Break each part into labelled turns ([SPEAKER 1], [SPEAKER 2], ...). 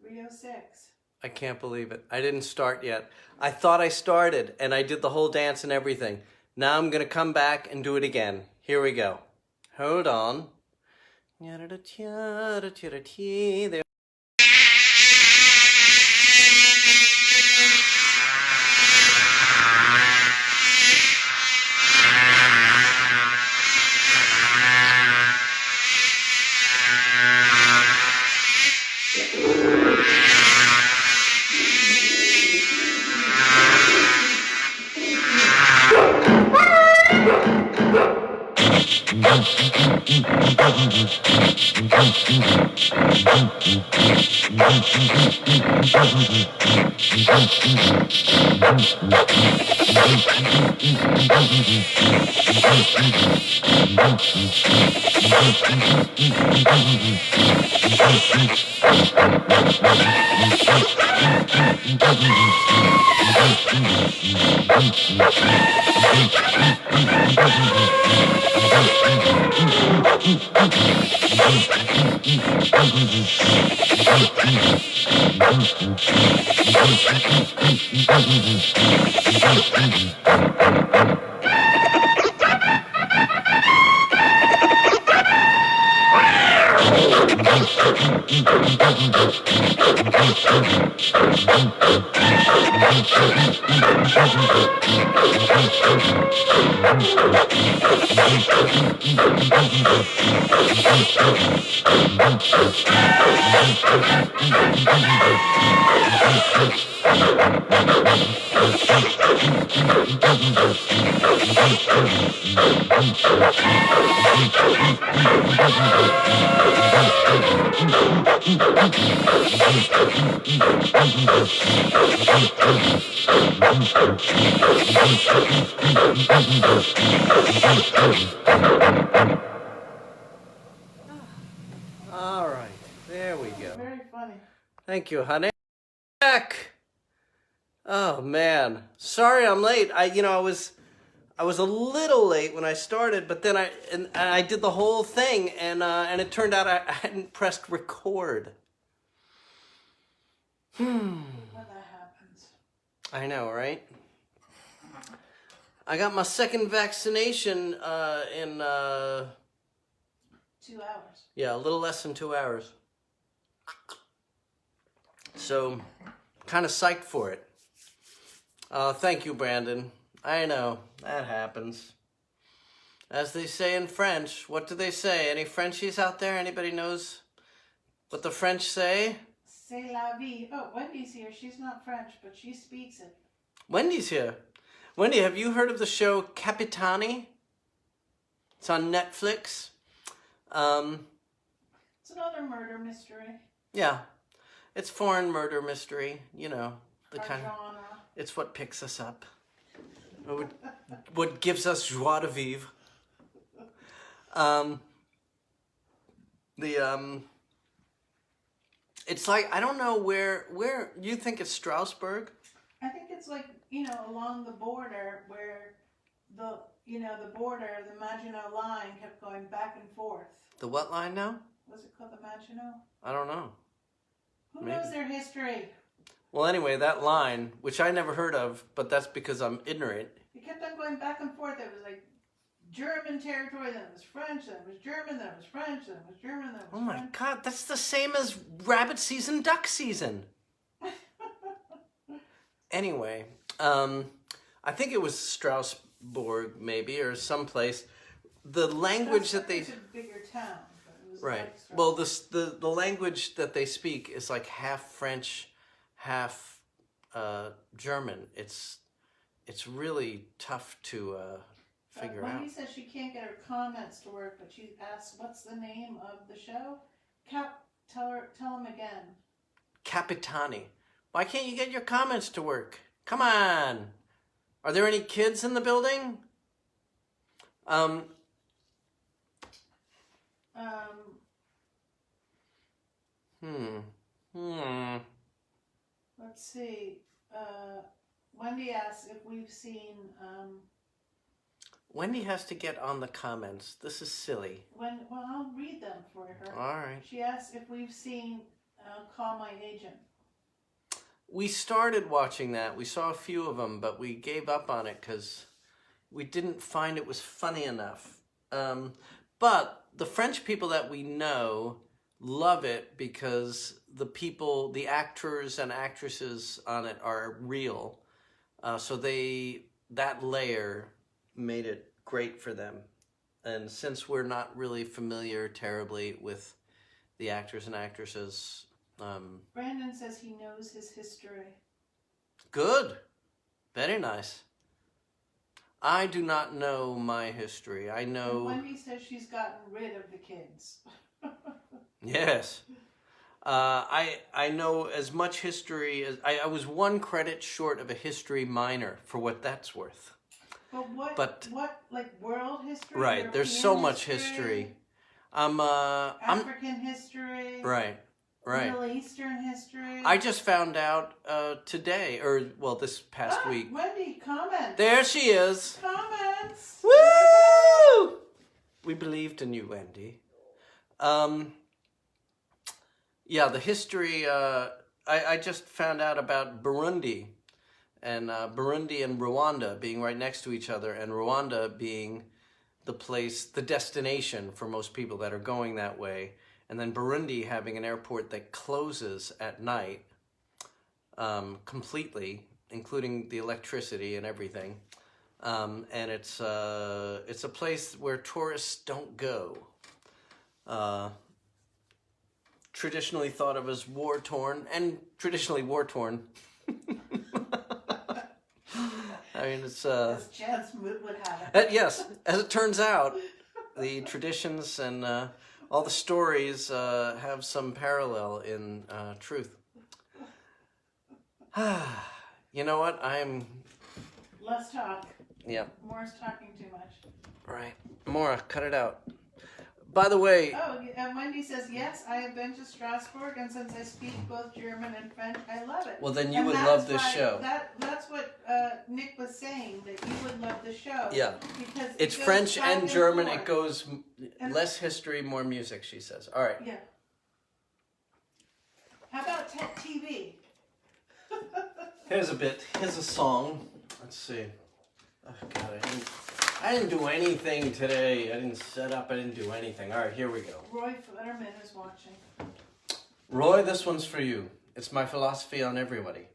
[SPEAKER 1] 3:06.
[SPEAKER 2] I can't believe it. I didn't start yet. I thought I started, and I did the whole dance and everything. Now I'm going to come back and do it again. Here we go. Hold on. There. All right, there we go.
[SPEAKER 1] Very funny.
[SPEAKER 2] Thank you, honey. Back. Oh man, sorry I'm late. I was a little late when I started, but then I did the whole thing, and it turned out I hadn't pressed record.
[SPEAKER 1] Well, that happens.
[SPEAKER 2] I know, right? I got my second vaccination in
[SPEAKER 1] 2 hours.
[SPEAKER 2] yeah, a little less than 2 hours. So, kind of psyched for it. Thank you, Brandon. I know, that happens. As they say in French, what do they say? Any Frenchies out there? Anybody knows what the French say?
[SPEAKER 1] C'est la vie. Oh, Wendy's here. She's not French, but she speaks it.
[SPEAKER 2] Wendy's here. Wendy, have you heard of the show Capitani? It's on Netflix.
[SPEAKER 1] It's another murder mystery.
[SPEAKER 2] Yeah, it's foreign murder mystery. You know, the
[SPEAKER 1] Our
[SPEAKER 2] kind of.
[SPEAKER 1] genre.
[SPEAKER 2] It's what picks us up. What gives us joie de vivre. It's like, I don't know where you think it's Strasbourg?
[SPEAKER 1] I think it's like, along the border where the border, the Maginot Line kept going back and forth.
[SPEAKER 2] The what line now?
[SPEAKER 1] Was it called the Maginot?
[SPEAKER 2] I don't know.
[SPEAKER 1] Who knows their history?
[SPEAKER 2] Well, anyway, that line, which I never heard of, but that's because I'm ignorant.
[SPEAKER 1] It kept on going back and forth. It was like German territory, then it was French, then it was German, then it was French, then it was German, then it was
[SPEAKER 2] Oh my
[SPEAKER 1] French.
[SPEAKER 2] God, that's the same as rabbit season, duck season. Anyway, I think it was Strasbourg, maybe, or someplace. The language that they...
[SPEAKER 1] It's a bigger town. But it was
[SPEAKER 2] Right.
[SPEAKER 1] like
[SPEAKER 2] Well, the language that they speak is like half French, half German. It's really tough to figure out.
[SPEAKER 1] Wendy says she can't get her comments to work, but she asks, "What's the name of the show?" Tell him again.
[SPEAKER 2] Capitani. Why can't you get your comments to work? Come on. Are there any kids in the building?
[SPEAKER 1] Let's see. Wendy asks if we've seen.
[SPEAKER 2] Wendy has to get on the comments. This is silly.
[SPEAKER 1] Well, I'll read them for her.
[SPEAKER 2] All right.
[SPEAKER 1] She asks if we've seen I'll call my agent.
[SPEAKER 2] We started watching that. We saw a few of them, but we gave up on it because we didn't find it was funny enough. But the French people that we know love it because the actors and actresses on it are real. So that layer made it great for them. And since we're not really familiar terribly with the actors and actresses,
[SPEAKER 1] Brandon says he knows his history.
[SPEAKER 2] good. Very nice. I do not know my history. I know...
[SPEAKER 1] And Wendy says she's gotten rid of the kids.
[SPEAKER 2] Yes. I know as much history as... I was one credit short of a history minor, for what that's worth.
[SPEAKER 1] But what, like world history?
[SPEAKER 2] Right,
[SPEAKER 1] European
[SPEAKER 2] there's so much history.
[SPEAKER 1] African history?
[SPEAKER 2] Right.
[SPEAKER 1] Middle Eastern history?
[SPEAKER 2] I just found out today, or, well, this past week.
[SPEAKER 1] Wendy, comments.
[SPEAKER 2] There she is.
[SPEAKER 1] Comments.
[SPEAKER 2] Woo! We believed in you, Wendy. Yeah, the history, I just found out about Burundi and Rwanda being right next to each other, and Rwanda being the destination for most people that are going that way, and then Burundi having an airport that closes at night completely, including the electricity and everything. And it's a place where tourists don't go. Traditionally thought of as war-torn, and traditionally war-torn. I mean, it's...
[SPEAKER 1] As Chance would have it.
[SPEAKER 2] Yes, as it turns out, the traditions and all the stories have some parallel in truth. You know what?
[SPEAKER 1] Less talk.
[SPEAKER 2] Yeah.
[SPEAKER 1] More's talking too much.
[SPEAKER 2] Right. Maura, cut it out. By the way...
[SPEAKER 1] Oh, and Wendy says, yes, I have been to Strasbourg, and since I speak both German and French, I love it.
[SPEAKER 2] Well, then you would love this show.
[SPEAKER 1] That's what Nick was saying, that you would love the show.
[SPEAKER 2] Yeah.
[SPEAKER 1] Because
[SPEAKER 2] it's French and German. It goes less history, more music, she says. All right.
[SPEAKER 1] Yeah. How about TV?
[SPEAKER 2] Here's a bit. Here's a song. Let's see. Oh, God, I didn't do anything today. I didn't set up. I didn't do anything. All right, here we go.
[SPEAKER 1] Roy Futterman is watching.
[SPEAKER 2] Roy, this one's for you. It's my philosophy on everybody.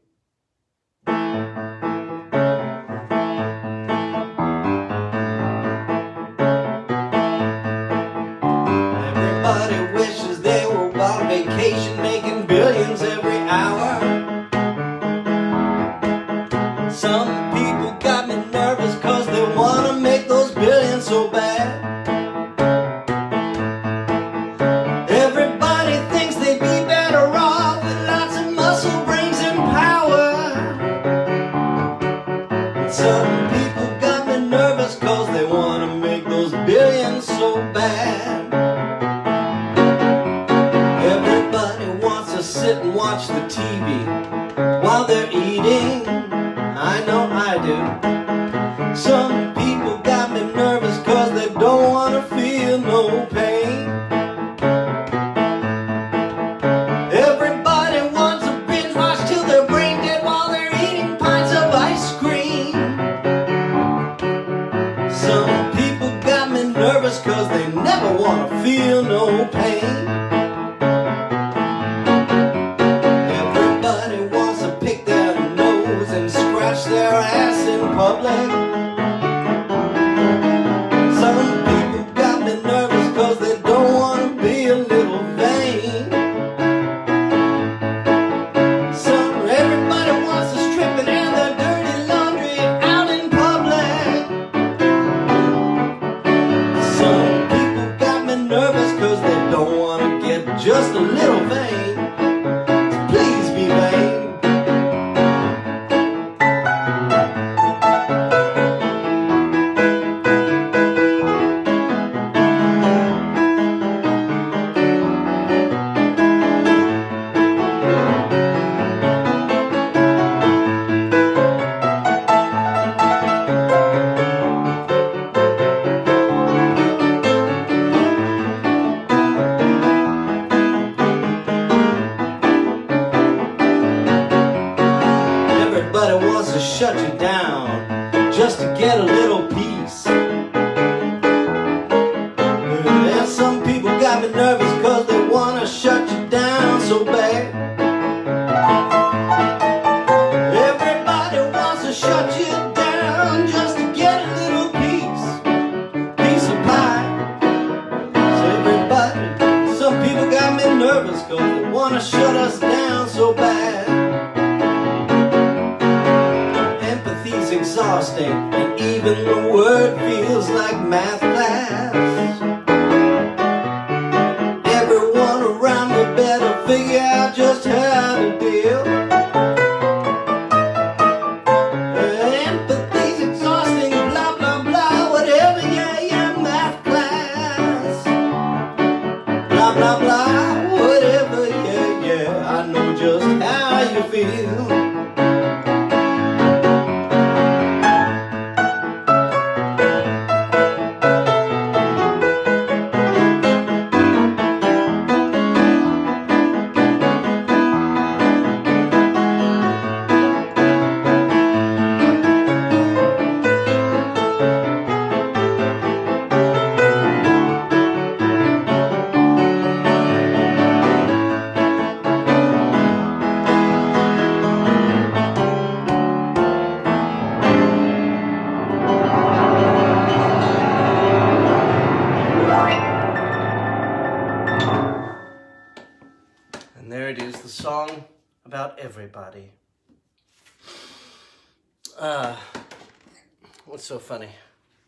[SPEAKER 2] Everybody wishes they were on vacation, making billions every hour. Some people got me nervous cause they want to make those billions so bad. Everybody thinks they'd be better off with lots of muscle, brains and power. Some people got me nervous cause they want to make those billions so bad. Everybody wants to sit and watch the TV while they're eating. I know I do. Some people got me nervous cause they don't want to feel no pain. Everybody wants to binge watch till they're brain dead while they're eating pints of ice cream. Some people got me nervous cause they never want to feel no pain. Everybody wants to pick their nose and scratch their ass in public. Some people got me nervous cause they don't want to be a little vain. Everybody wants to strip and air their dirty laundry out in public. Some people got me nervous cause they don't want to get just a little vain. So please be vain. shut you down just to get a little peace. And some people got me nervous cause they wanna shut you down so bad. Everybody wants to shut you down just to get a little piece of pie. So everybody, some people got me nervous cause they wanna shut us down so bad. Empathy's exhausting, and even the word feels like math class. Everyone around me better figure out just how to deal. Empathy's exhausting, blah blah blah, whatever, yeah, yeah, math class. Blah blah blah, whatever, yeah, yeah, I know just how you feel. And there it is, the song about everybody. What's so funny?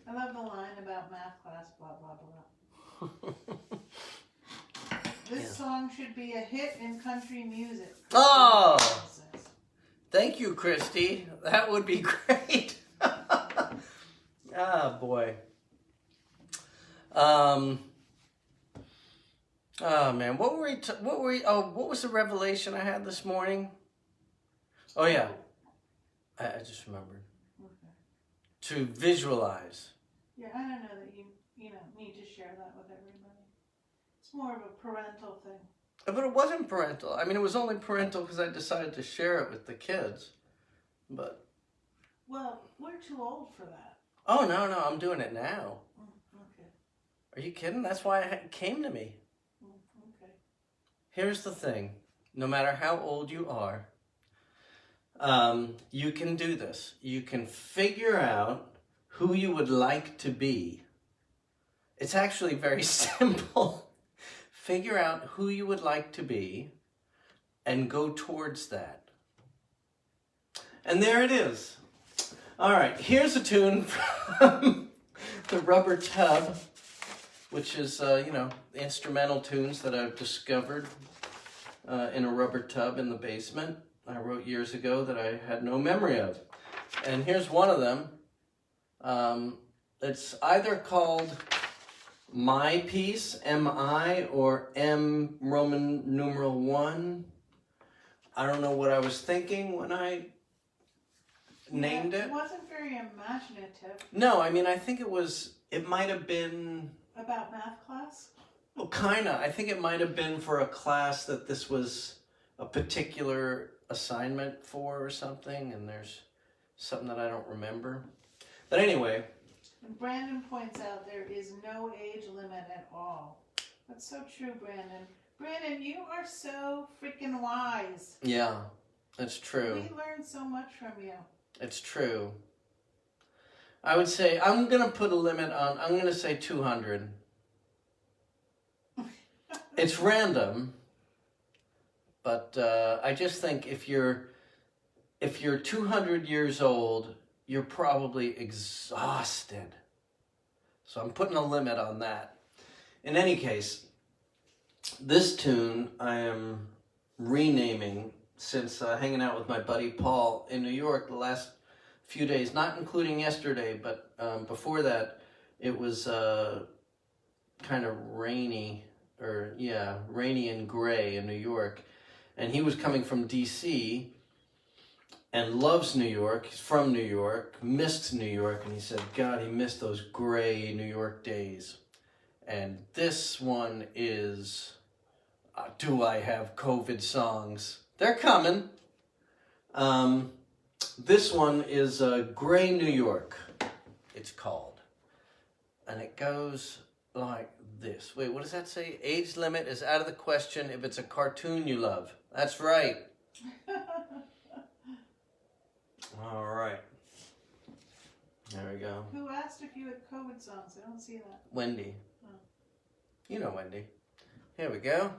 [SPEAKER 1] I love the line about math class, blah, blah, blah. This song should be a hit in country music.
[SPEAKER 2] Oh! Thank you, Christy. That would be great. Ah, boy. Oh man, what was the revelation I had this morning? Oh yeah, I just remembered.
[SPEAKER 1] Okay.
[SPEAKER 2] To visualize.
[SPEAKER 1] Yeah, I don't know that you need to share that with everybody. It's more of a parental thing.
[SPEAKER 2] But it wasn't parental. I mean, it was only parental because I decided to share it with the kids. But.
[SPEAKER 1] Well, we're too old for that.
[SPEAKER 2] Oh no, I'm doing it now.
[SPEAKER 1] Okay.
[SPEAKER 2] Are you kidding? That's why it came to me.
[SPEAKER 1] Okay.
[SPEAKER 2] Here's the thing. No matter how old you are, you can do this. You can figure out who you would like to be. It's actually very simple. Figure out who you would like to be and go towards that. And there it is. All right, here's a tune from the Rubber Tub, which is, instrumental tunes that I've discovered in a rubber tub in the basement. I wrote years ago that I had no memory of. And here's one of them. It's either called My Piece, M-I, or M Roman numeral 1. I don't know what I was thinking when I named it.
[SPEAKER 1] It wasn't very imaginative.
[SPEAKER 2] No, I mean, I think it might have been...
[SPEAKER 1] About math class?
[SPEAKER 2] Well, kinda. I think it might have been for a class that this was a particular assignment for or something, and there's something that I don't remember. But anyway.
[SPEAKER 1] And Brandon points out there is no age limit at all. That's so true, Brandon. Brandon, you are so freaking wise.
[SPEAKER 2] Yeah, it's true.
[SPEAKER 1] We learned so much from you.
[SPEAKER 2] It's true. I would say, I'm going to put a limit on, I'm going to say 200. It's random, but I just think if you're 200 years old, you're probably exhausted. So I'm putting a limit on that. In any case, this tune I am renaming since hanging out with my buddy Paul in New York the last few days, not including yesterday, but before that, it was kind of rainy and gray in New York. And he was coming from D.C. and loves New York. He's from New York, missed New York, and he said, God, he missed those gray New York days. And this one is Do I Have COVID songs. They're coming. This one is Gray New York, it's called. And it goes like this. Wait, what does that say? Age limit is out of the question if it's a cartoon you love. That's right. All right. There we go.
[SPEAKER 1] Who asked if you had COVID songs? I don't see that.
[SPEAKER 2] Wendy.
[SPEAKER 1] Oh.
[SPEAKER 2] You know Wendy. Here we go.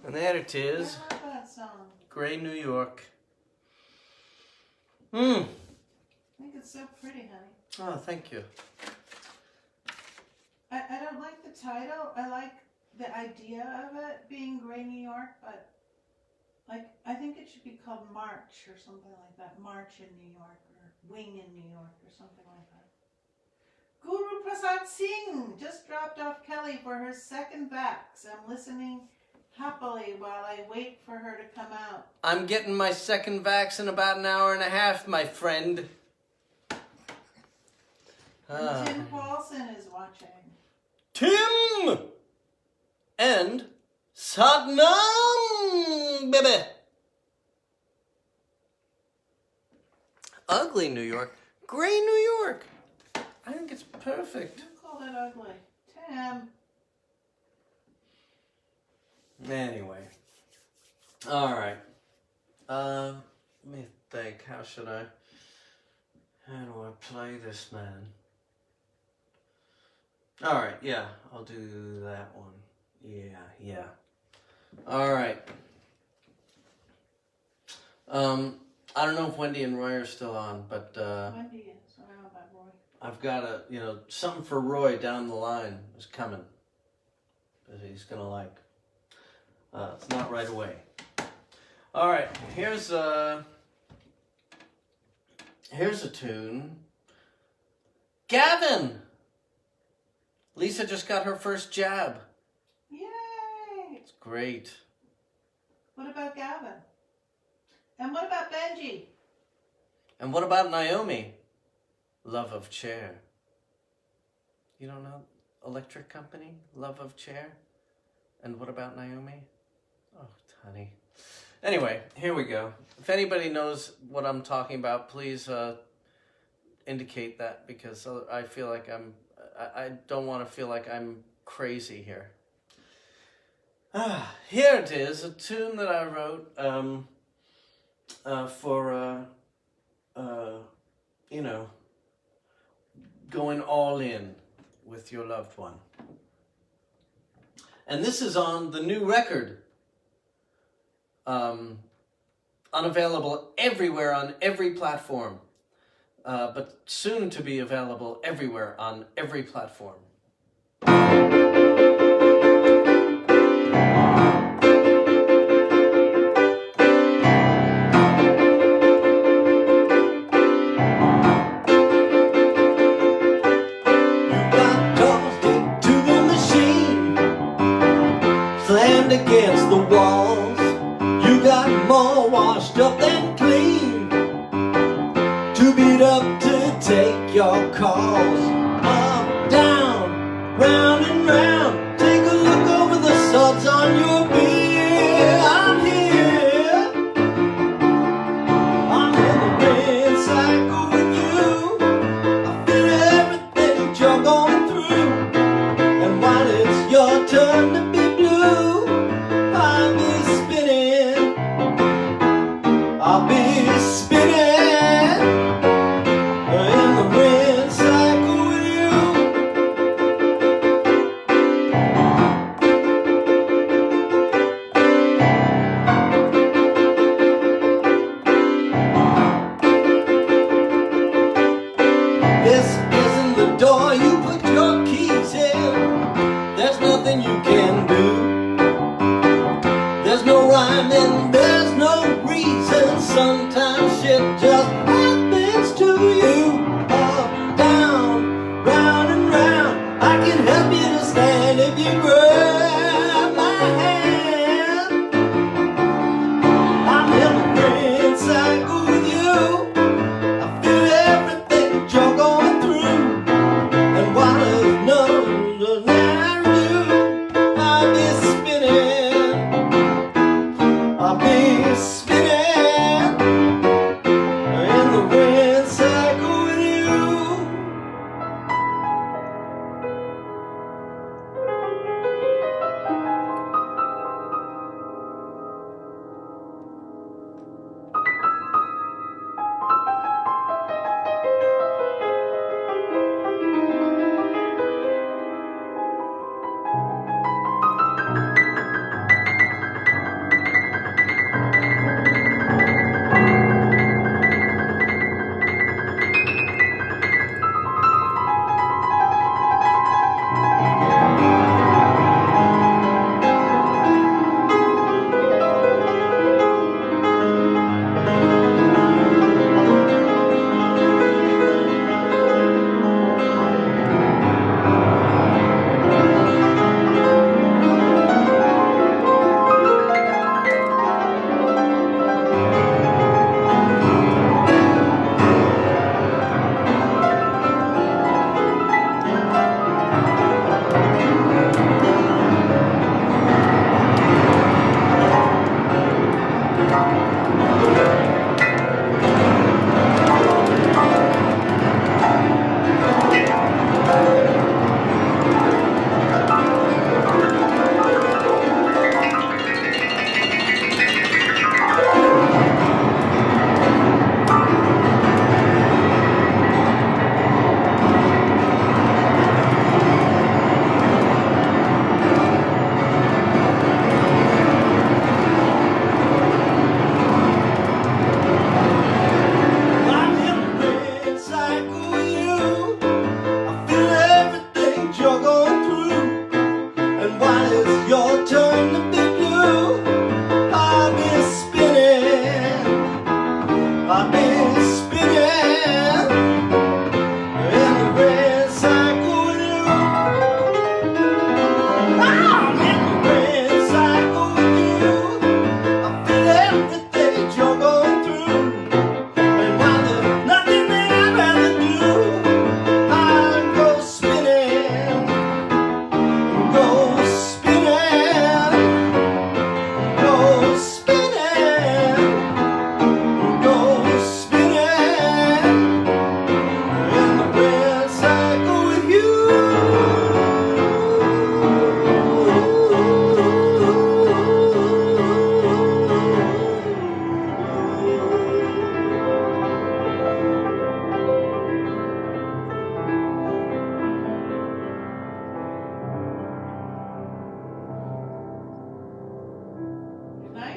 [SPEAKER 2] And there it is.
[SPEAKER 1] I love that song.
[SPEAKER 2] Gray New York.
[SPEAKER 1] I think it's so pretty, honey.
[SPEAKER 2] Oh, thank you.
[SPEAKER 1] I don't like the title. I like the idea of it being Gray New York, but like I think it should be called March or something like that. March in New York or Wing in New York or something like that. Guru Prasad Singh just dropped off Kelly for her second vax. I'm listening happily while I wait for her to come out.
[SPEAKER 2] I'm getting my second vax in about an hour and a half, my friend.
[SPEAKER 1] And Tim Paulson is watching.
[SPEAKER 2] Tim! And Satnam, baby. Ugly New York. Gray New York. I think it's perfect.
[SPEAKER 1] Who called it ugly? Tim.
[SPEAKER 2] Anyway. All right. Let me think. How do I play this, man? All right. Yeah, I'll do that one. Yeah. All right. I don't know if Wendy and Roy are still on, but
[SPEAKER 1] Wendy is. I don't know about Roy.
[SPEAKER 2] I've got something for Roy down the line is coming. That he's gonna like. It's not right away. All right, here's a tune. Gavin! Lisa just got her first jab.
[SPEAKER 1] Yay!
[SPEAKER 2] It's great.
[SPEAKER 1] What about Gavin? And what about Benji?
[SPEAKER 2] And what about Naomi? Love of Chair. You don't know Electric Company? Love of Chair? And what about Naomi? Oh, honey. Anyway, here we go. If anybody knows what I'm talking about, please indicate that, because I feel like I don't want to feel like I'm crazy here. Here it is, a tune that I wrote for, going all in with your loved one. And this is on the new record. Unavailable everywhere on every platform. But soon to be available everywhere on every platform. Slammed against the walls. You got more washed up than clean. Too beat up to take your calls. Up, down, round and round. Take a look over the suds on your beer. I'm here. I'm in the red cycle with you. I feel everything you're going through. And while it's your turn to be blue, I'll be spinning. I'll be spinning in the wind cycle with you. This isn't the door you put your keys in. There's nothing you can do. There's no rhyme and there's no reason. Sometimes shit just happens to you. Up, down, round and round. I can help you to stand if you grab my hand. I'm in the green cycle with you. I feel everything that you're going through. And while there's no that I do, I'll be spinning. I'll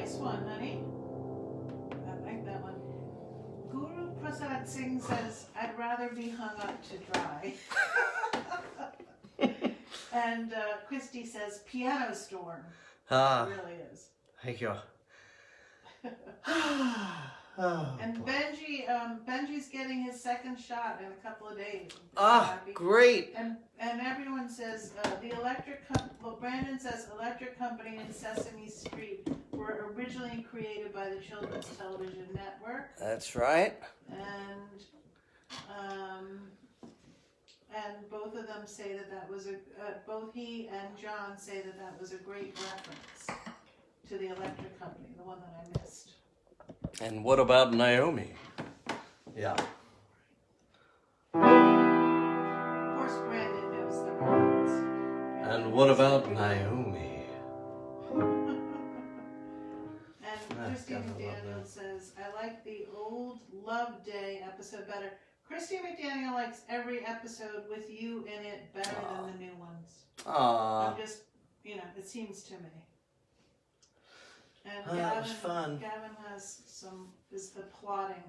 [SPEAKER 1] nice one, honey. I like that one. Guru Prasad Singh says, I'd rather be hung up to dry. And Christy says, piano storm.
[SPEAKER 2] Ah,
[SPEAKER 1] It really is.
[SPEAKER 2] thank you.
[SPEAKER 1] And Benji's getting his second shot in a couple of days.
[SPEAKER 2] Great.
[SPEAKER 1] And everyone says well, Brandon says Electric Company and Sesame Street were originally created by the Children's Television Network.
[SPEAKER 2] That's right.
[SPEAKER 1] And both of them say that was both he and John say that was a great reference to the Electric Company, the one that I missed.
[SPEAKER 2] And what about Naomi? Yeah.
[SPEAKER 1] Of course, Brandon knows the reference.
[SPEAKER 2] And what about Naomi?
[SPEAKER 1] And Christy McDaniel says, I like the old Love Day episode better. Christy McDaniel likes every episode with you in it better than the new ones.
[SPEAKER 2] Aww.
[SPEAKER 1] I'm just, it seems to me. And
[SPEAKER 2] That was fun.
[SPEAKER 1] Gavin is the plotting.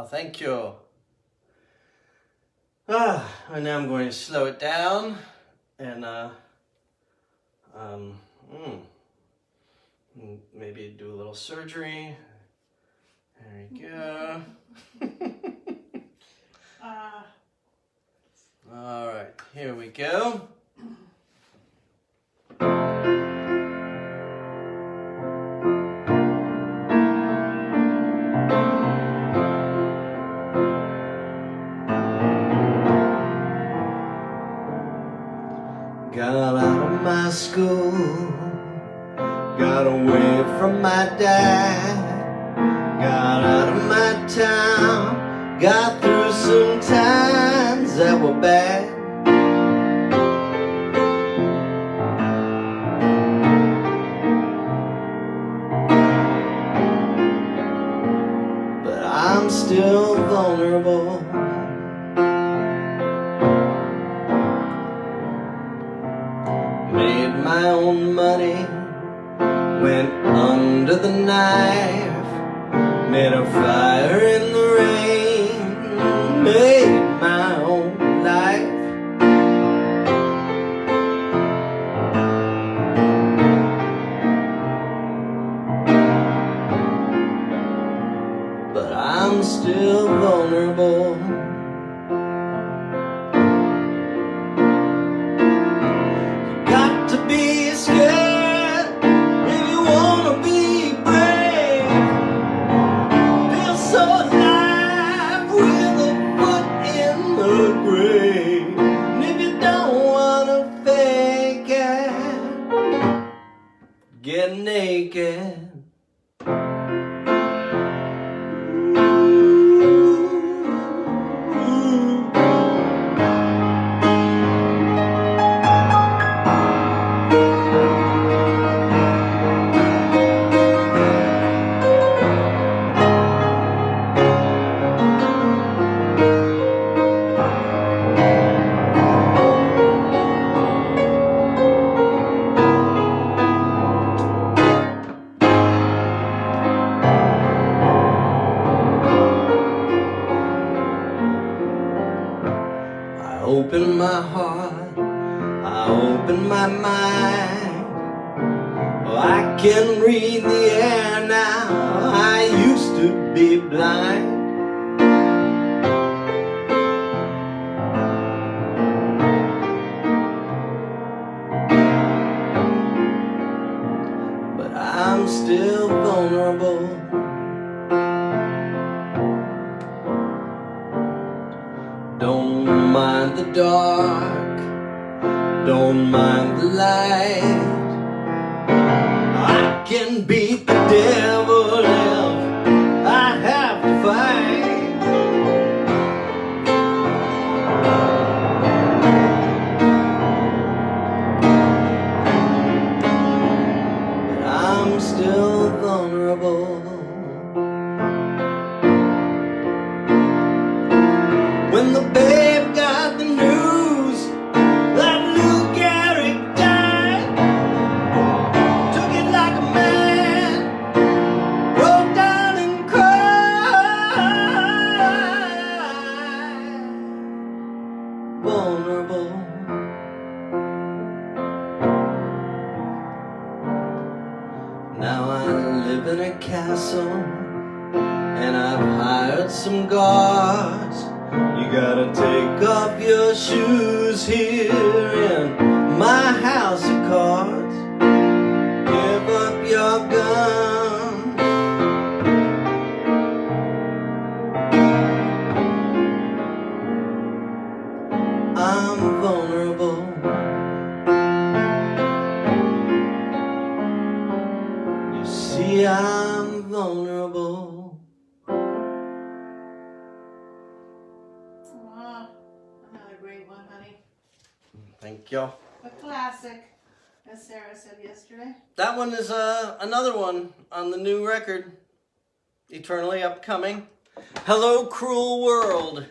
[SPEAKER 2] Thank you. And now I'm going to slow it down and maybe do a little surgery. There we go. All right, here we go. Got out of my school, got away from my dad, got out of my town, got through some times that were bad. But I'm still vulnerable. Made my own money, went under the knife, made a fire in the rain, made my own life. But I'm still vulnerable. Get naked. Open my heart, I open my mind. Oh, I can read the air now, I used to be blind. But I'm still vulnerable. Don't mind the dark, don't mind the light. I can beat the devil if I have to fight. But I'm still vulnerable. When the babe got the news that Lou Gehrig died, took it like a man, Now I live in a castle, and I've hired some guards. You gotta take off your shoes here in my house of cards. Give up your guns. I'm vulnerable. You see, I'm vulnerable.
[SPEAKER 1] Wow, another great one, honey.
[SPEAKER 2] Thank you.
[SPEAKER 1] A classic, as Sarah said yesterday.
[SPEAKER 2] That one is another one on the new record, eternally upcoming. Hello, Cruel World.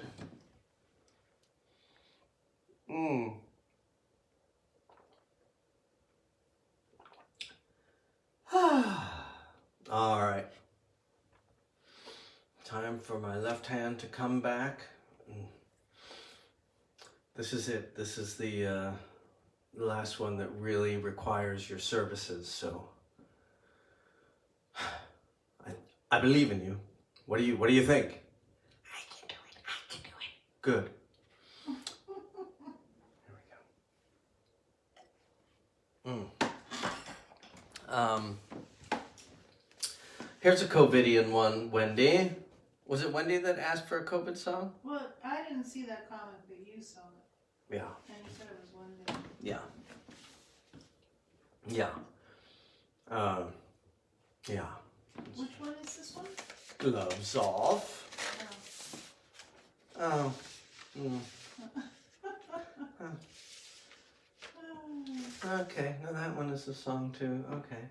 [SPEAKER 2] All right. Time for my left hand to come back. This is it. This is the last one that really requires your services. So I believe in you. What do you think? I can do it. I can do it. Good. Here we go. Here's a COVIDian one, Wendy. Was it Wendy that asked for a COVID song?
[SPEAKER 1] Well, I didn't see that comment, but you saw it.
[SPEAKER 2] Yeah.
[SPEAKER 1] And you said it was one day.
[SPEAKER 2] Yeah. Yeah. Yeah.
[SPEAKER 1] Which one is this one?
[SPEAKER 2] Gloves off.
[SPEAKER 1] Oh.
[SPEAKER 2] Oh. Okay, now that one is a song too. Okay.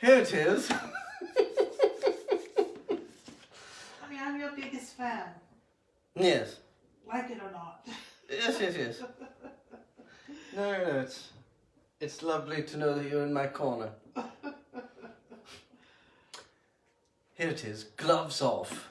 [SPEAKER 2] Here it is.
[SPEAKER 1] I mean, I'm your biggest fan.
[SPEAKER 2] Yes.
[SPEAKER 1] Like it or not.
[SPEAKER 2] Yes. No, it's lovely to know that you're in my corner. Here it is, Gloves Off.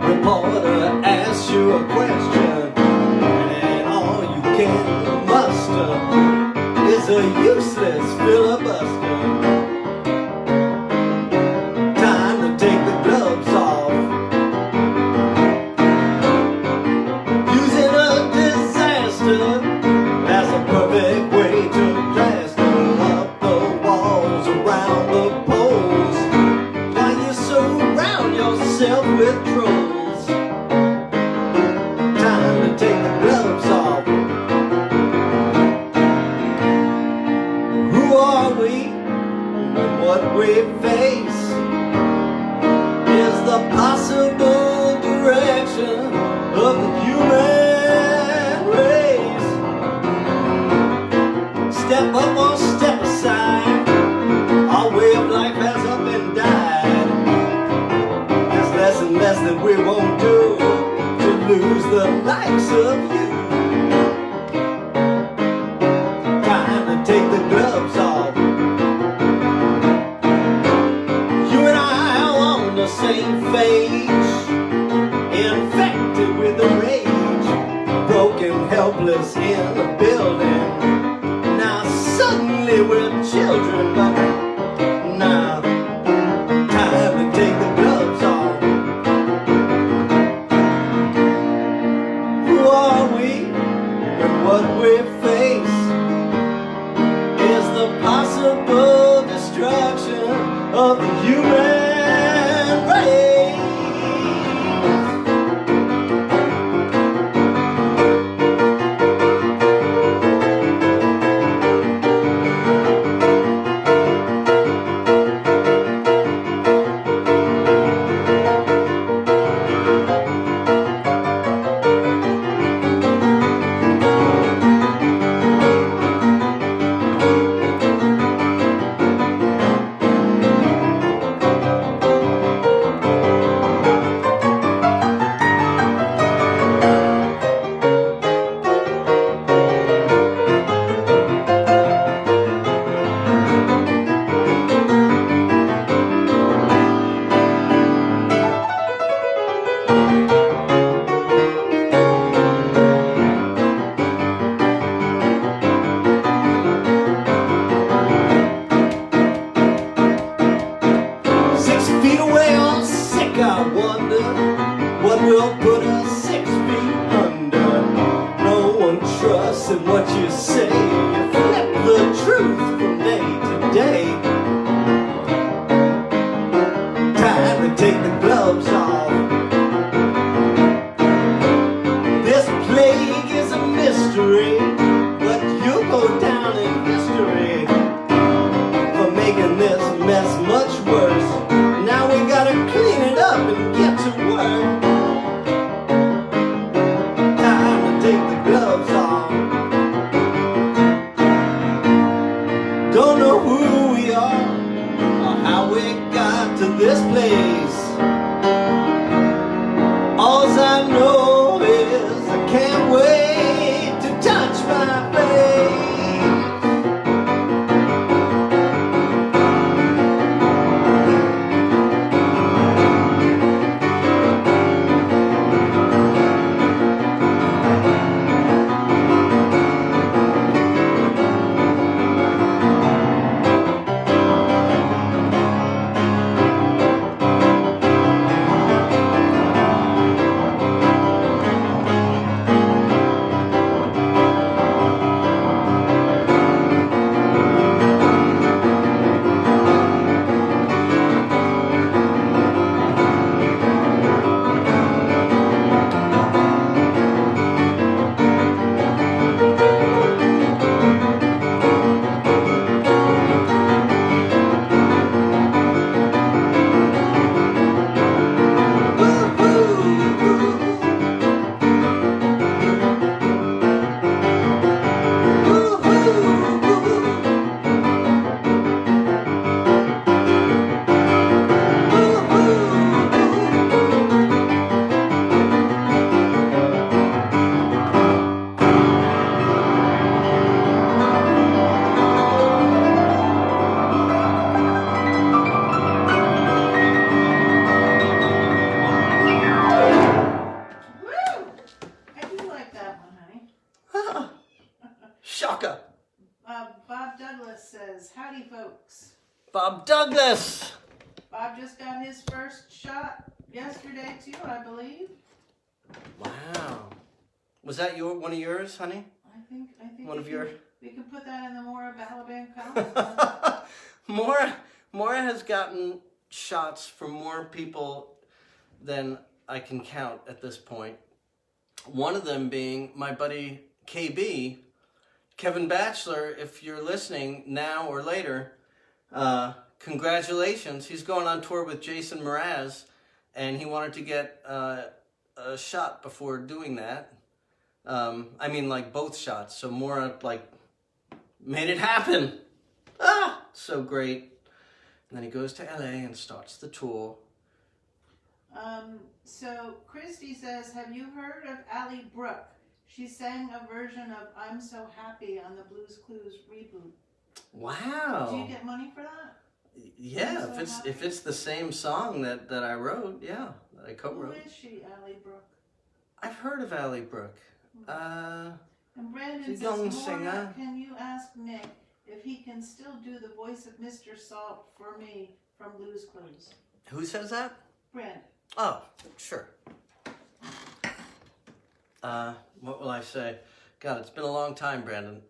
[SPEAKER 2] Reporter asks you a question, and all you can muster is a useless filibuster. Time to take the gloves off. Using a disaster as a perfect way to plaster up the walls around the poles while you surround yourself with trolls. What we face is the possible direction of the human race. Step up or step aside, our way of life has up and died. There's less and less that we won't do to lose the likes of you. Time to take the gloves off. Same page, infected with the rage, broken, helpless in the building. Now suddenly we're children, but now time to take the gloves off. Who are we and what we face is the possible destruction of the human. will put us 6 feet under. No one trusts in what you say. You flip the truth from day to day. Time to take the gloves off. This plague is a mystery, but you'll go down in history for making this mess much worse. Now we gotta clean it up and get to work. Time to take the gloves off. Don't know who we are or how we got to this place. All I know is I can't wait to touch my face. Shaka.
[SPEAKER 1] Bob Douglas says, howdy folks.
[SPEAKER 2] Bob Douglas.
[SPEAKER 1] Bob just got his first shot yesterday too, I believe.
[SPEAKER 2] Wow. Was that one of yours, honey?
[SPEAKER 1] I think
[SPEAKER 2] one of your.
[SPEAKER 1] We can put that in the Maura Balaban column.
[SPEAKER 2] Maura has gotten shots from more people than I can count at this point. One of them being my buddy KB, Kevin Batchelor. If you're listening now or later, congratulations. He's going on tour with Jason Mraz, and he wanted to get a shot before doing that. I mean, like both shots. So Maura made it happen. So great. And then he goes to LA and starts the tour.
[SPEAKER 1] So Christy says, have you heard of Allie Brooke? She sang a version of I'm So Happy on the Blues Clues reboot.
[SPEAKER 2] Wow.
[SPEAKER 1] Do you get money for that?
[SPEAKER 2] Yeah, if it's the same song that I wrote, yeah, that I co-wrote.
[SPEAKER 1] Who is she, Allie Brooke?
[SPEAKER 2] I've heard of Allie Brooke.
[SPEAKER 1] And Brandon
[SPEAKER 2] she's a
[SPEAKER 1] says,
[SPEAKER 2] young
[SPEAKER 1] Maura,
[SPEAKER 2] singer.
[SPEAKER 1] can you ask Nick if he can still do the voice of Mr. Salt for me from Blues Clues?
[SPEAKER 2] Who says that?
[SPEAKER 1] Brandon.
[SPEAKER 2] Oh, sure. What will I say? God, it's been a long time, Brandon.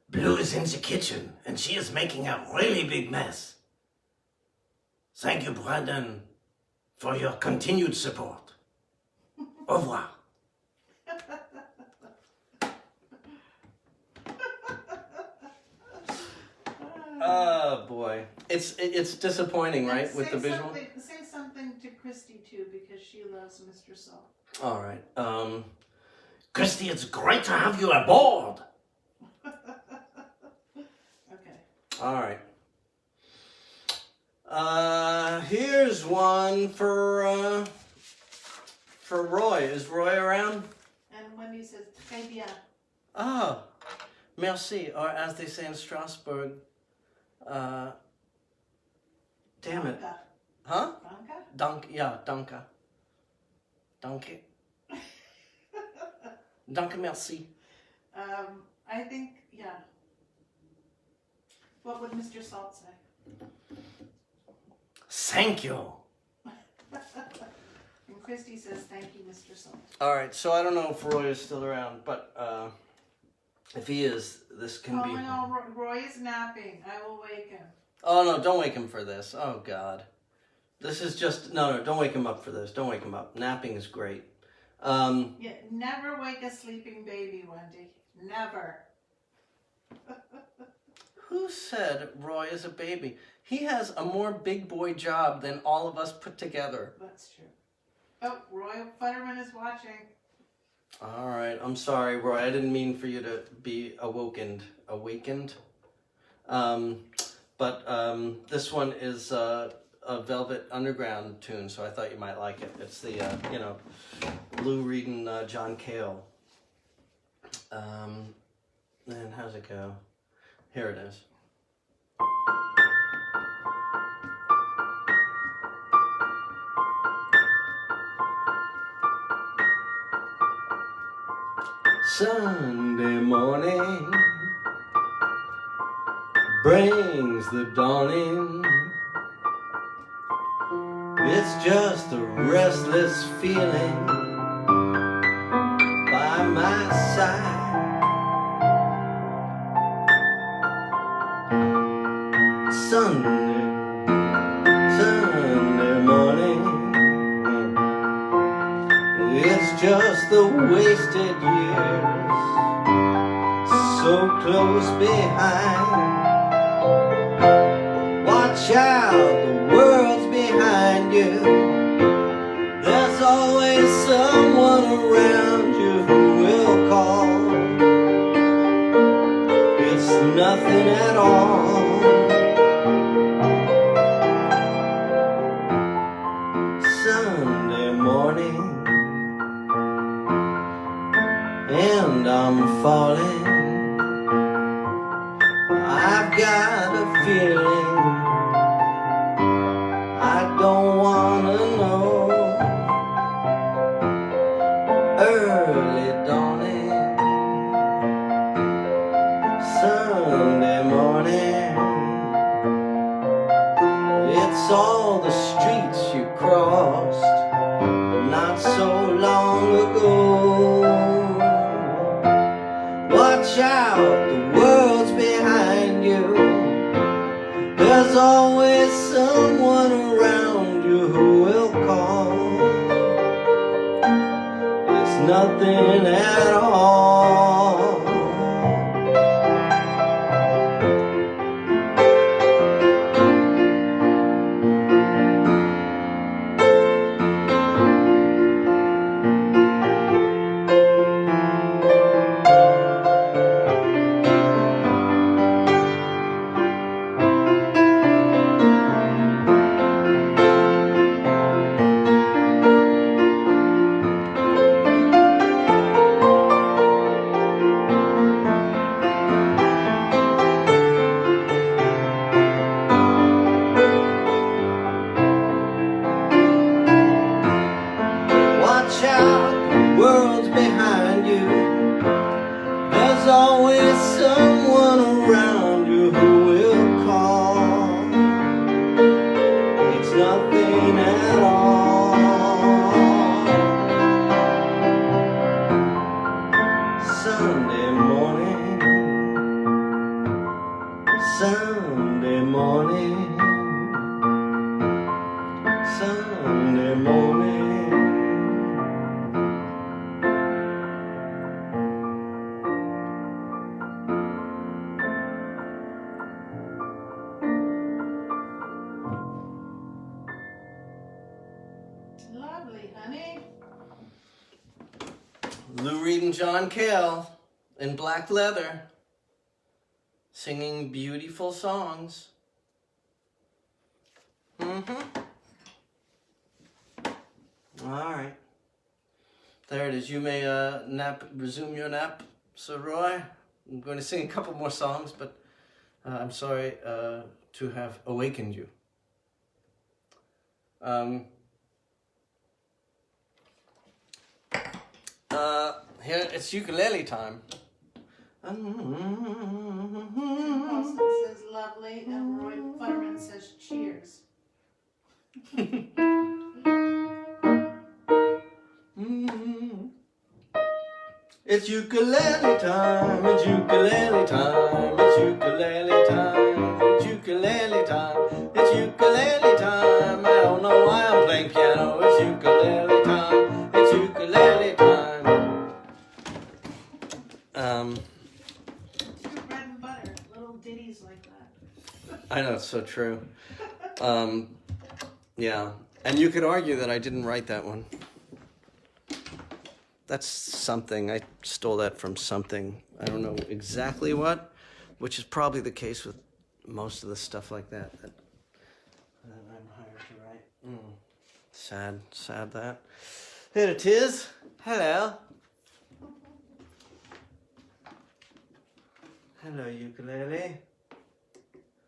[SPEAKER 2] Blue is in the kitchen, and she is making a really big mess. Thank you, Brandon, for your continued support. Au revoir. Oh boy, it's disappointing, right? With the visual.
[SPEAKER 1] Say something to Christy too, because she loves Mr. Salt.
[SPEAKER 2] All right, Christy, it's great to have you aboard.
[SPEAKER 1] Okay.
[SPEAKER 2] All right. Here's one for Roy. Is Roy around?
[SPEAKER 1] And Wendy says, très bien.
[SPEAKER 2] Oh, merci, or as they say in Strasbourg, damn it.
[SPEAKER 1] Danke.
[SPEAKER 2] Huh?
[SPEAKER 1] Danke?
[SPEAKER 2] Danke. Danke. Danke, merci.
[SPEAKER 1] I think, yeah. What would Mr. Salt say?
[SPEAKER 2] Thank you.
[SPEAKER 1] Christy says, thank you, Mr. Salt.
[SPEAKER 2] All right, so I don't know if Roy is still around, but if he is, this can be...
[SPEAKER 1] Oh, no, Roy is napping. I will wake him.
[SPEAKER 2] Oh, no, don't wake him for this. Oh, God. This is just... No, don't wake him up for this. Don't wake him up. Napping is great.
[SPEAKER 1] Yeah, never wake a sleeping baby, Wendy. Never.
[SPEAKER 2] Who said Roy is a baby? He has a more big boy job than all of us put together.
[SPEAKER 1] That's true. Oh, Roy Futterman is watching.
[SPEAKER 2] All right, I'm sorry, Roy. I didn't mean for you to be awakened. But this one is a Velvet Underground tune, so I thought you might like it. It's the, Lou Reed and John Cale. And how's it go? Here it is. Sunday morning brings the dawning. It's just a restless feeling by my side. Sunday morning, it's just the wasted years so close behind. Watch out, the world's behind you. There's always someone around you who will call. It's nothing at all. Sunday morning, and I'm falling. I've got a feeling I don't wanna know. Early dawning, Sunday morning. It's all the streets you crossed not so long ago. Watch out, the world's behind you. There's always someone around you who will call. It's nothing at all. Watch out, the world's behind you. There's always someone around you who will call. It's nothing at all. Sunday morning, Sunday morning, Sunday morning.
[SPEAKER 1] Lovely, honey.
[SPEAKER 2] Lou Reed and John Cale in black leather singing beautiful songs. All right. There it is. You may resume your nap, Sir Roy. I'm going to sing a couple more songs, but I'm sorry to have awakened you. Here it's ukulele time.
[SPEAKER 1] Austin says lovely, and Roy Futterman says cheers.
[SPEAKER 2] It's ukulele time, it's ukulele time, it's ukulele time, it's ukulele time, it's ukulele time. I don't know why I'm playing piano. It's ukulele time, it's ukulele time.
[SPEAKER 1] It's your bread and butter, little ditties like that.
[SPEAKER 2] I know, it's so true. Yeah, and you could argue that I didn't write that one. That's something. I stole that from something. I don't know exactly what, which is probably the case with most of the stuff like that I'm hired to write. Sad that. Here it is. Hello. Hello, ukulele.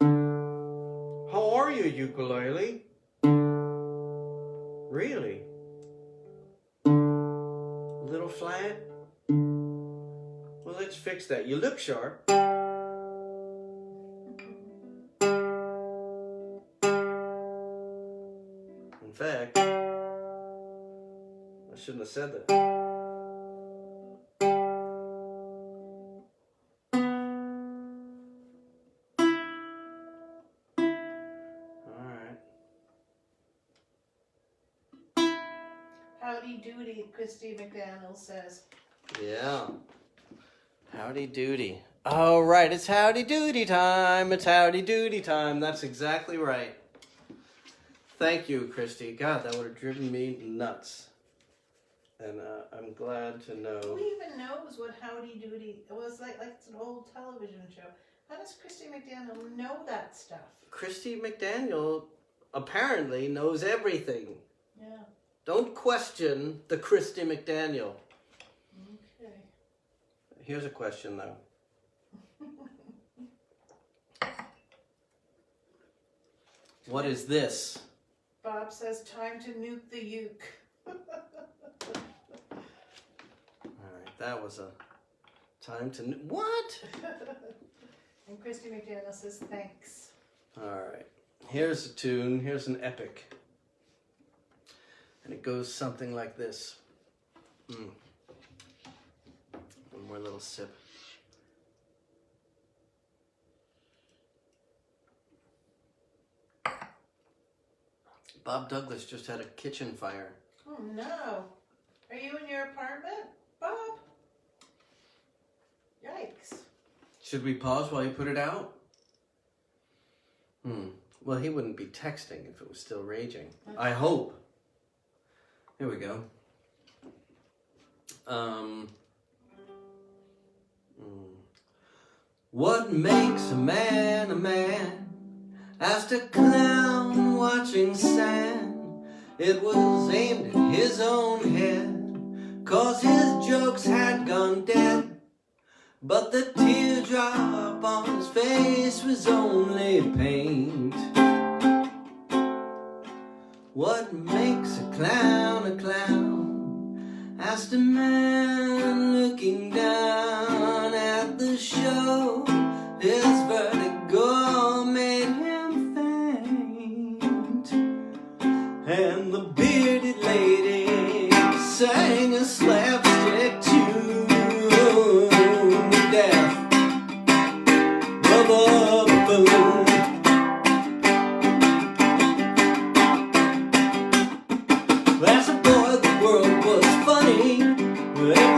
[SPEAKER 2] How are you, ukulele? Really? Little flat? Well, let's fix that. You look sharp. In fact, I shouldn't have said that.
[SPEAKER 1] Howdy doody, Christy McDaniel says.
[SPEAKER 2] Yeah. Howdy doody. Oh, right. It's howdy doody time. It's howdy doody time. That's exactly right. Thank you, Christy. God, that would have driven me nuts. And I'm glad to know.
[SPEAKER 1] Who even knows what howdy doody was like? Like it's an old television show. How does Christy McDaniel know that stuff?
[SPEAKER 2] Christy McDaniel apparently knows everything.
[SPEAKER 1] Yeah. Don't
[SPEAKER 2] question the Christy McDaniel.
[SPEAKER 1] Okay.
[SPEAKER 2] Here's a question, though. What is this?
[SPEAKER 1] Bob says, time to nuke the uke.
[SPEAKER 2] All right, that was a time to... What?
[SPEAKER 1] And Christy McDaniel says, thanks.
[SPEAKER 2] All right. Here's a tune. Here's an epic. And it goes something like this. One more little sip. Bob Douglas just had a kitchen fire.
[SPEAKER 1] Oh no. Are you in your apartment, Bob? Yikes.
[SPEAKER 2] Should we pause while you put it out? Well, he wouldn't be texting if it was still raging. I hope. Here we go. What makes a man? Asked a clown watching sand. It was aimed at his own head, 'cause his jokes had gone dead. But the teardrop on his face was only paint. What makes a clown a clown? Asked a man looking down at the show. His vertigo made him faint. And the bearded lady sang a slapstick tune. Death of a buffoon. As a boy, the world was funny. Every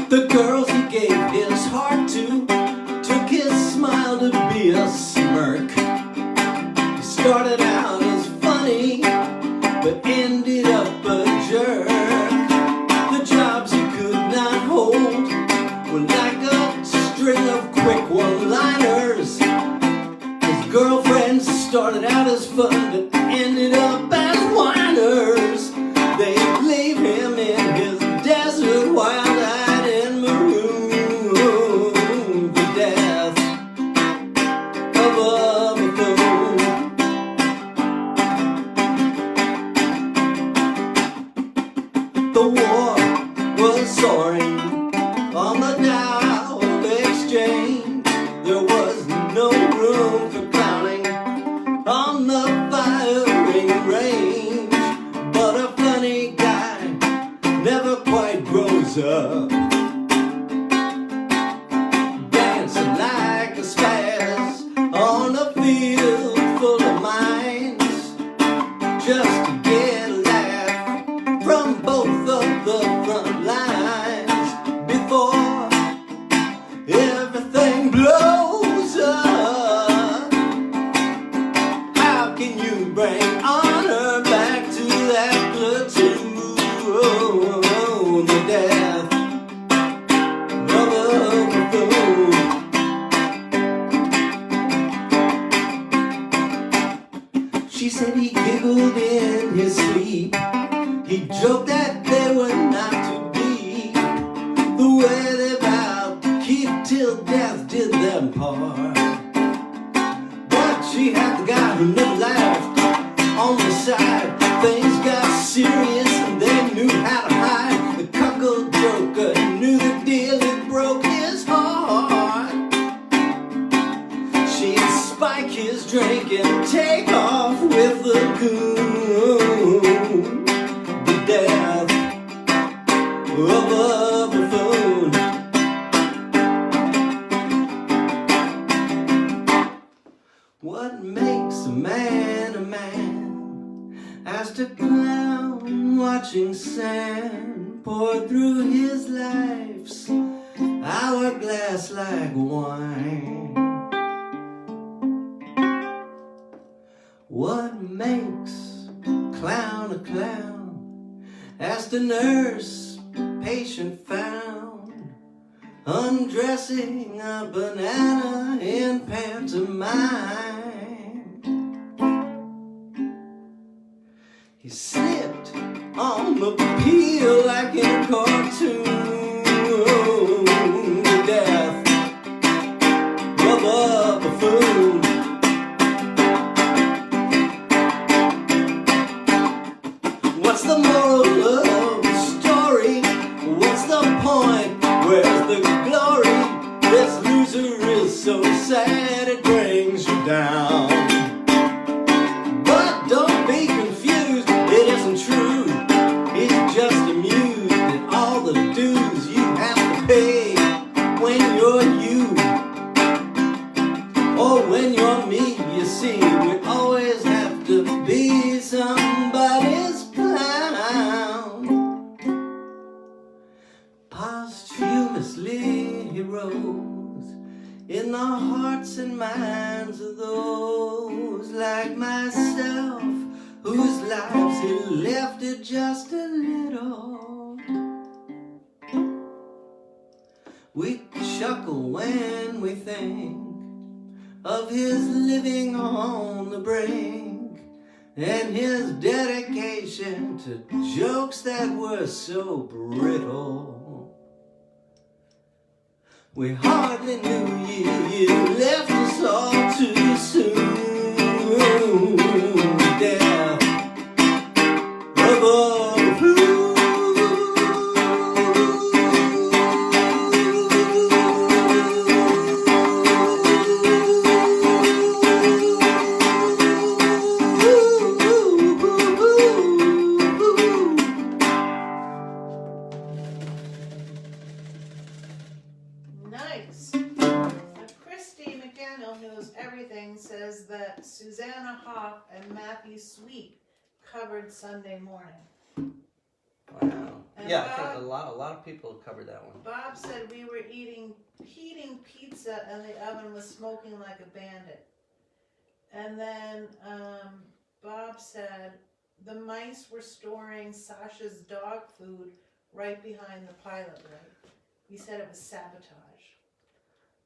[SPEAKER 2] The girls he gave his heart to took his smile to be a smirk. He started out as funny, but ended up a jerk. The jobs he could not hold were like a string of quick one-liners. His girlfriends started out as fun, but ended up as whiners. They leave him in his desert, wild-eyed and maroon. The death of a buffoon. The war was soaring on the Dow Exchange. There was no room for clowning on the firing range. But a funny guy never quite grows up, dancing like a spaz on a field full of mines, just to get a laugh from both of the front lines before everything blows up. How can you bring honor back to that platoon? The death of a buffoon. She said he giggled in his sleep. He joked that they were not to be. The way they vowed to keep till death did them part. But she had the guy who never laughed on the side. Things got serious and they knew how to hide. The cuckold joker knew the deal, it broke his heart. She'd spike his drink and take off with the goon. The death of a buffoon. What makes a man a man? Asked a clown watching sand pour through his life's hourglass like wine. What makes a clown? Asked a nurse patient found undressing a banana in pantomime. He slipped on the peel like in a cartoon. The death of a buffoon. What's the moral of the story? What's the point? Where's the glory? This loser is so sad it brings you down. But don't be confused, it isn't true. He's just amused at all the dues you have to pay when you're you. Or when you're me, you see, we always have to be somebody's clown. Posthumously he rose in the hearts and minds of those like myself, whose lives he lifted just a little. We chuckle when we think of his living on the brink and his dedication to jokes that were so brittle. We hardly knew you left us all too soon. Death of a buffoon.
[SPEAKER 1] Nice. Christy McDaniel knows everything says that Susanna Hoff and Matthew Sweet covered Sunday Morning.
[SPEAKER 2] Wow.
[SPEAKER 1] And
[SPEAKER 2] Yeah, I
[SPEAKER 1] Bob-
[SPEAKER 2] think a lot of people have covered that one.
[SPEAKER 1] Bob said we were heating pizza and the oven was smoking like a bandit. And then Bob said the mice were storing Sasha's dog food right behind the pilot light. He said it was sabotage.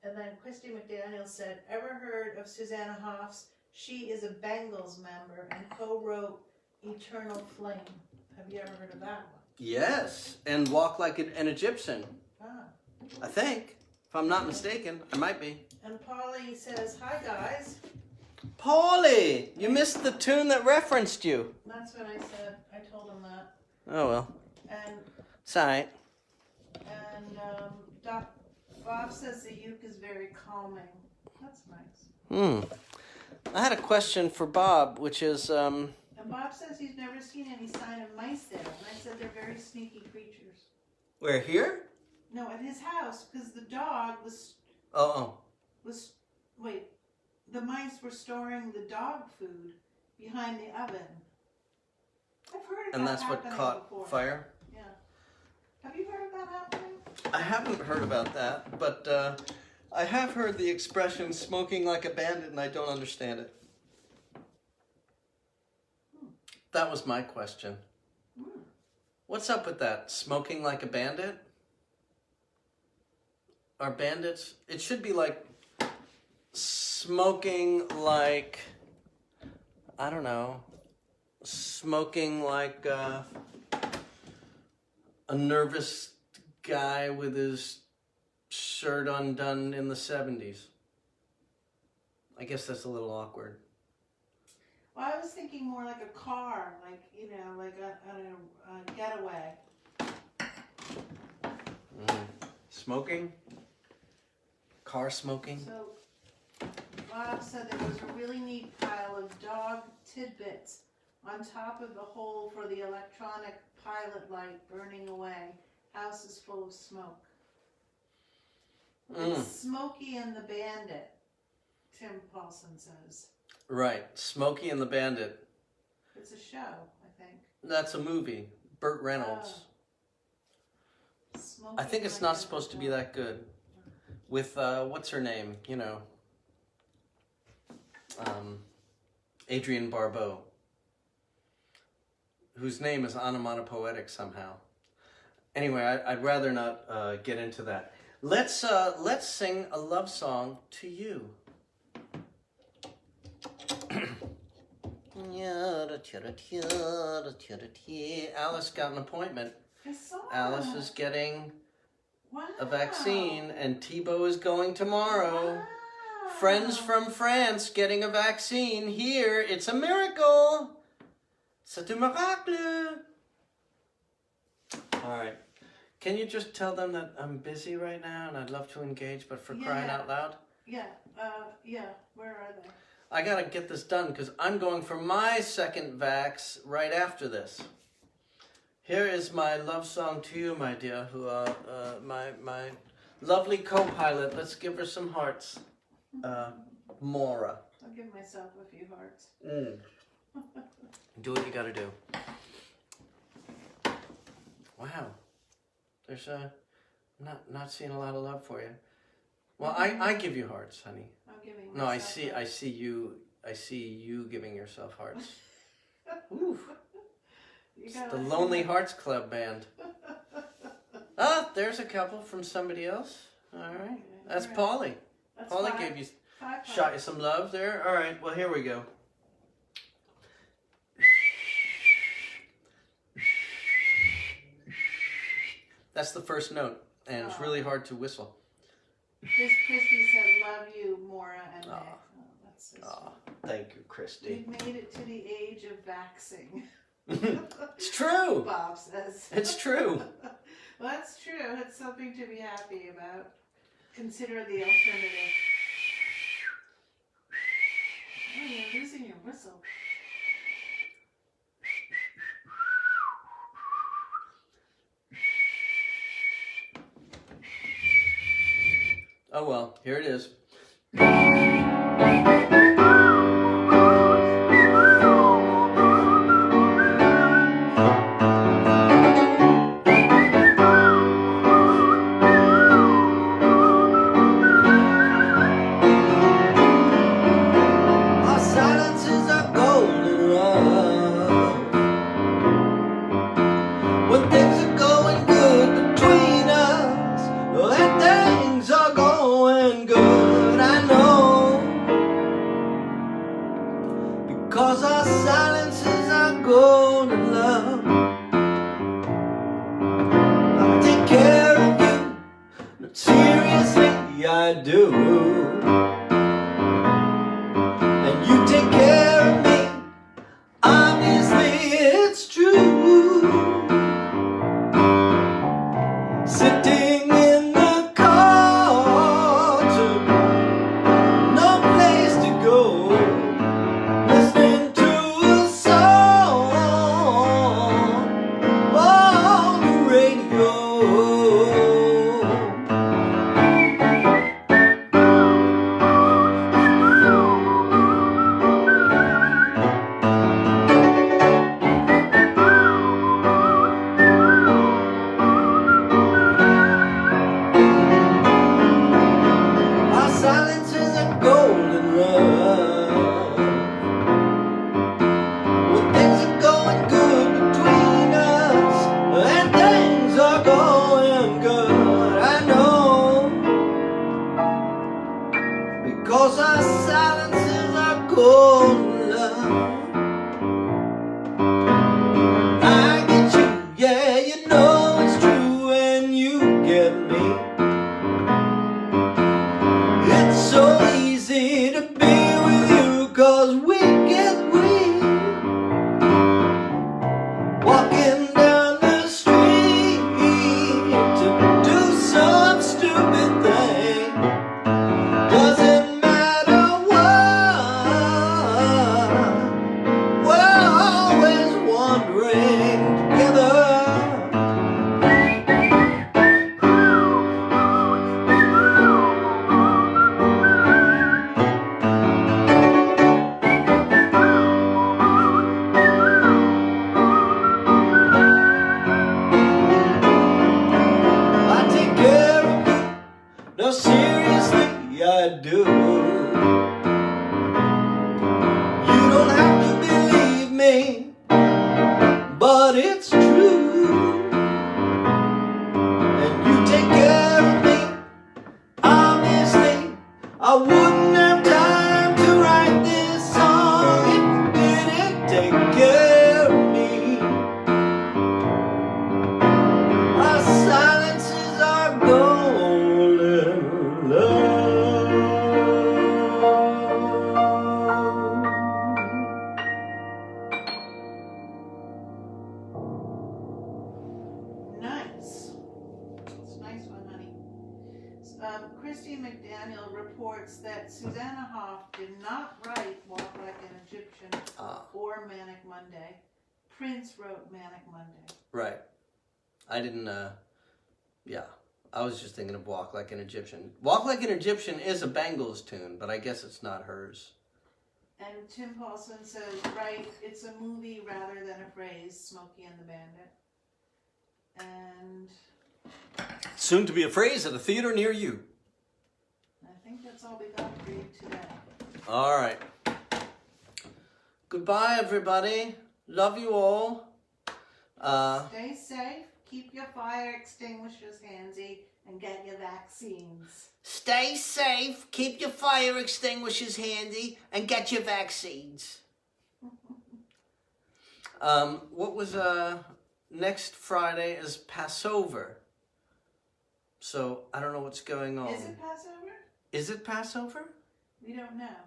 [SPEAKER 1] And then Christy McDaniel said, ever heard of Susanna Hoffs? She is a Bengals member and co-wrote Eternal Flame. Have you ever heard of that one?
[SPEAKER 2] Yes, and Walk Like an Egyptian.
[SPEAKER 1] Ah.
[SPEAKER 2] I think, if I'm not mistaken, I might be.
[SPEAKER 1] And Polly says, hi guys.
[SPEAKER 2] Paulie, you missed the tune that referenced you.
[SPEAKER 1] That's what I said. I told him that.
[SPEAKER 2] Oh well,
[SPEAKER 1] And
[SPEAKER 2] it's alright.
[SPEAKER 1] Bob says the uke is very calming. That's nice.
[SPEAKER 2] I had a question for Bob, which is,
[SPEAKER 1] And Bob says he's never seen any sign of mice there. And I said they're very sneaky creatures.
[SPEAKER 2] we're here?
[SPEAKER 1] No, at his house, because the dog was wait, the mice were storing the dog food behind the oven. I've heard of
[SPEAKER 2] And
[SPEAKER 1] that
[SPEAKER 2] that's what
[SPEAKER 1] happening
[SPEAKER 2] caught
[SPEAKER 1] before.
[SPEAKER 2] fire?
[SPEAKER 1] Yeah. Have you heard of that happening?
[SPEAKER 2] I haven't heard about that, but I have heard the expression smoking like a bandit, and I don't understand it. That was my question. What's up with that? Smoking like a bandit? Are bandits? It should be like smoking like, I don't know, smoking like a nervous guy with his shirt undone in the 70s. I guess that's a little awkward.
[SPEAKER 1] Well, I was thinking more like a car, like, you know, like a getaway.
[SPEAKER 2] Smoking? Car smoking?
[SPEAKER 1] So Bob said there was a really neat pile of dog tidbits on top of the hole for the electronic pilot light burning away. House is full of smoke. It's Smokey and the Bandit, Tim Paulson says.
[SPEAKER 2] Right. Smokey and the Bandit.
[SPEAKER 1] It's a show, I think.
[SPEAKER 2] That's a movie. Burt Reynolds. I think it's not supposed to be that good. With, what's her name? You know. Adrienne Barbeau. Whose name is onomatopoetic somehow. Anyway, I'd rather not get into that. Let's sing a love song to you. Alice got an appointment.
[SPEAKER 1] I saw
[SPEAKER 2] Alice
[SPEAKER 1] that.
[SPEAKER 2] is getting
[SPEAKER 1] Wow.
[SPEAKER 2] a vaccine, and Thibaut is going tomorrow.
[SPEAKER 1] Wow.
[SPEAKER 2] Friends from France getting a vaccine here. It's a miracle. C'est un miracle. All right. Can you just tell them that I'm busy right now and I'd love to engage, but for crying out loud?
[SPEAKER 1] Yeah, where are they?
[SPEAKER 2] I gotta get this done because I'm going for my second vax right after this. Here is my love song to you, my dear, who my lovely co-pilot. Let's give her some hearts. Mora.
[SPEAKER 1] I'll give myself a few hearts.
[SPEAKER 2] Do what you gotta do. Wow. There's not seeing a lot of love for you. Well, I give you hearts, honey.
[SPEAKER 1] I'm giving
[SPEAKER 2] No,
[SPEAKER 1] myself
[SPEAKER 2] I see you giving yourself hearts. Ooh. It's the Lonely Hearts Club band. Ah, there's a couple from somebody else. All right. That's
[SPEAKER 1] All right.
[SPEAKER 2] Polly.
[SPEAKER 1] That's
[SPEAKER 2] Polly
[SPEAKER 1] five-
[SPEAKER 2] gave you,
[SPEAKER 1] five
[SPEAKER 2] shot
[SPEAKER 1] hearts.
[SPEAKER 2] you some love there. All right, well, here we go. That's the first note, and it's really hard to whistle.
[SPEAKER 1] Christy said, love you, Maura and Meg. Oh, that's so sweet.
[SPEAKER 2] Thank you, Christy.
[SPEAKER 1] We've made it to the age of vaxing.
[SPEAKER 2] It's true.
[SPEAKER 1] Bob says.
[SPEAKER 2] It's true.
[SPEAKER 1] Well, that's true. It's something to be happy about. Consider the alternative. Oh, you're losing your whistle.
[SPEAKER 2] Oh well, here it is. I do. And you take care of me, obviously it's true. Sitting in the car to no place to go, listening to a song on the radio. Our silence is a golden love. When things are going good between us, and things are going good, I know. Because our silence is our golden love. I get you, yeah, you know it's true, and you get me. It's so easy to be with you, 'cause we get weak. Walking down the street to do some stupid thing. Doesn't matter what, we're always wandering together. I take care of you, no seriously I do. You don't have to believe me, but it's true. And you take care of me, obviously I wouldn't have time to write this song if you didn't take care of me. Our silence is our golden love.
[SPEAKER 1] Nice. It's a nice one, honey. Christy McDaniel reports that Susanna Hoff did not write Walk Like an Egyptian or Manic Monday. Prince wrote Manic Monday.
[SPEAKER 2] Right. I didn't, yeah. I was just thinking of Walk Like an Egyptian. Walk Like an Egyptian is a Bangles tune, but I guess it's not hers.
[SPEAKER 1] And Tim Paulson says, right, it's a movie rather than a phrase, Smokey and the Bandit. And
[SPEAKER 2] Soon to be a phrase at a theater near you.
[SPEAKER 1] I think that's all we got for you today.
[SPEAKER 2] All right. Goodbye, everybody. Love you all.
[SPEAKER 1] Stay safe, keep your fire extinguishers handy, and get your vaccines.
[SPEAKER 2] Stay safe, keep your fire extinguishers handy, and get your vaccines. What was, next Friday is Passover. So, I don't know what's going on.
[SPEAKER 1] Is it Passover?
[SPEAKER 2] Is it Passover?
[SPEAKER 1] We don't know.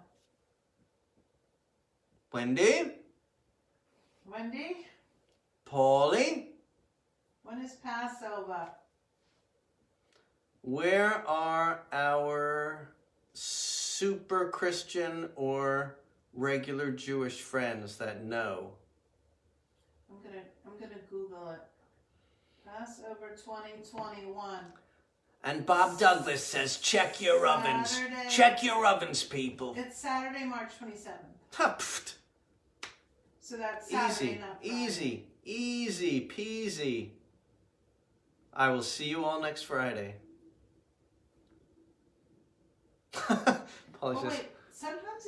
[SPEAKER 2] Wendy?
[SPEAKER 1] Wendy,
[SPEAKER 2] Paulie?
[SPEAKER 1] when is Passover?
[SPEAKER 2] Where are our super Christian or regular Jewish friends that know?
[SPEAKER 1] I'm gonna Google it. Passover 2021.
[SPEAKER 2] And Bob Douglas says, check your ovens.
[SPEAKER 1] Saturday.
[SPEAKER 2] Check your ovens, people.
[SPEAKER 1] It's Saturday, March 27th.
[SPEAKER 2] Ha, pfft.
[SPEAKER 1] So that's Saturday,
[SPEAKER 2] Easy,
[SPEAKER 1] not Friday.
[SPEAKER 2] easy peasy. I will see you all next Friday.
[SPEAKER 1] Oh wait, sometimes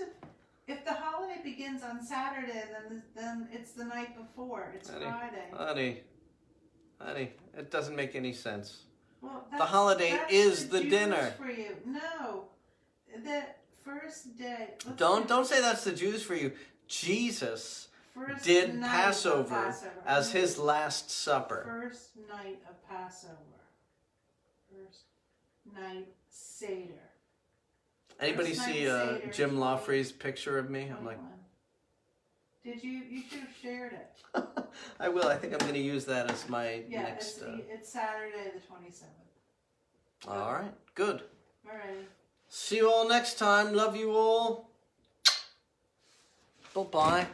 [SPEAKER 1] if the holiday begins on Saturday, then it's the night before. It's Friday.
[SPEAKER 2] Honey, it doesn't make any sense.
[SPEAKER 1] Well,
[SPEAKER 2] The holiday is the
[SPEAKER 1] Jews
[SPEAKER 2] dinner.
[SPEAKER 1] for you. No, the first day.
[SPEAKER 2] Don't say that's the Jews for you. Jesus
[SPEAKER 1] First
[SPEAKER 2] did
[SPEAKER 1] night of
[SPEAKER 2] Passover as his last supper.
[SPEAKER 1] First night of Passover. First night Seder.
[SPEAKER 2] Anybody
[SPEAKER 1] First night
[SPEAKER 2] see
[SPEAKER 1] Seder,
[SPEAKER 2] Jim
[SPEAKER 1] 20.
[SPEAKER 2] Lawfree's picture of me? I'm like,
[SPEAKER 1] Did you should have shared it.
[SPEAKER 2] I will. I think I'm going to use that as my
[SPEAKER 1] Yeah,
[SPEAKER 2] next.
[SPEAKER 1] it's Saturday the 27th.
[SPEAKER 2] All right, good.
[SPEAKER 1] All right.
[SPEAKER 2] See you all next time. Love you all. Bye-bye.